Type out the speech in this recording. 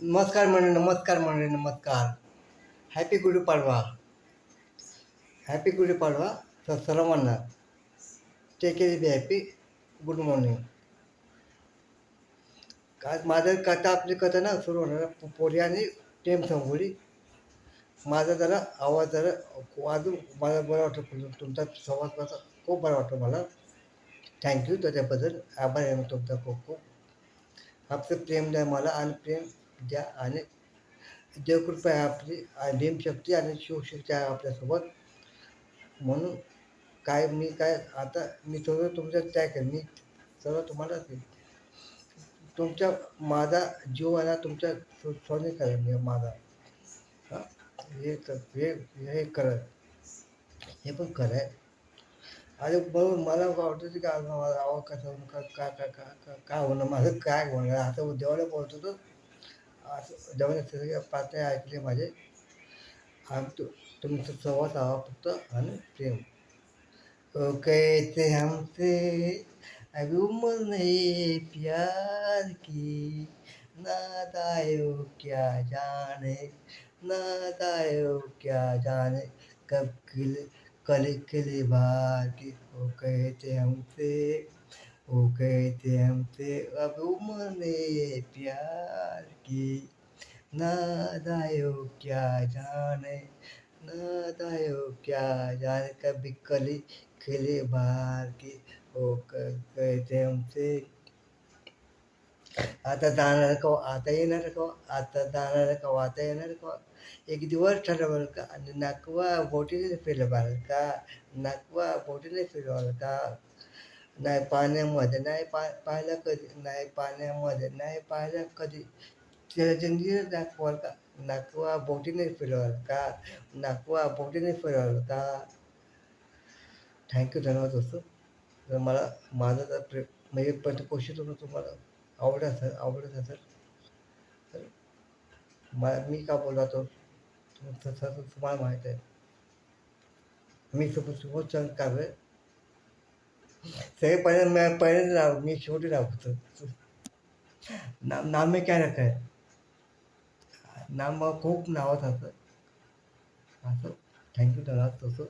नमस्कार. Happy Gudhi Padwa. Happy Gudhi Padwa. सर्वांना. Take it be happy. Good morning. आज माझं कथा आपली कथा ना सुरू होणार पोरी आणि टेम संगोळी. माझा जरा आवाज जरा अजून मला बरं वाटतं, तुमचा संवाद माझा खूप बरं वाटतो मला. थँक्यू त्याच्याबद्दल. आभार आहे मी तुमचा खूप खूप. आपलं प्रेम द्या मला आणि प्रेम द्या आणि देवकृपा आहे आपली, भीमशक्ती आणि शिवशक्ती आहे आपल्यासोबत. म्हणून काय आता मी सगळं तुमच्या त्या मी सर्व तुम्हाला तुमच्या माझा जीव आहे ना तुमच्या सोने करेल मी माझा. हां, हे करत हे पण खरं आहे. आणि बरोबर मला वाटतं की आवाज कसा काय काय काय काय काय होणार माझं काय होणार आता देवाला बोलतो तर असं देवाने सगळे प्रार्थना ऐकले माझे. आणि तुमचा संवाद हवा फक्त आणि प्रेम. ओ कहते हमसे अभी उम्र नहीं प्यार की, नादायो क्या जाने, नादायो क्या जाने, कब कली खिली बाहर की. वो कहते हमसे अब उम्र नहीं प्यार की, नादायो क्या जाने, नादायो क्या जाने, कभी कली खिले बाहर की. वो कहते हमसे आता जाणार का, आता येणार का, आता जाणार का, आता येणार का. एक दिवस ठरवलं का आणि नाकवा बोटीने फिरवाल का, नाकवा बोटीने फिरवाल का. नाही पाण्यामध्ये नाही पाहिलं कधी, नाही पाण्यामध्ये नाही पाहिलं कधी. जंजीर दाखवाल का, नाकवा बोटीने फिरवाल का, नाकवा बोटीने फिरवाल का. थँक्यू, धन्यवाद असतो. तर मला माझं जर म्हणजे पंचकोशी तुम्हाला आवडत असेल तर मी का बोलतो तसं तुम्हाला माहीत आहे. मी सुबोध चंद कांबळे. सगळे पहिले मी शेवटी राहतो. नाम में क्या रखा है. नाम खूप नावात असं. थँक्यू धन्यवाद तसं.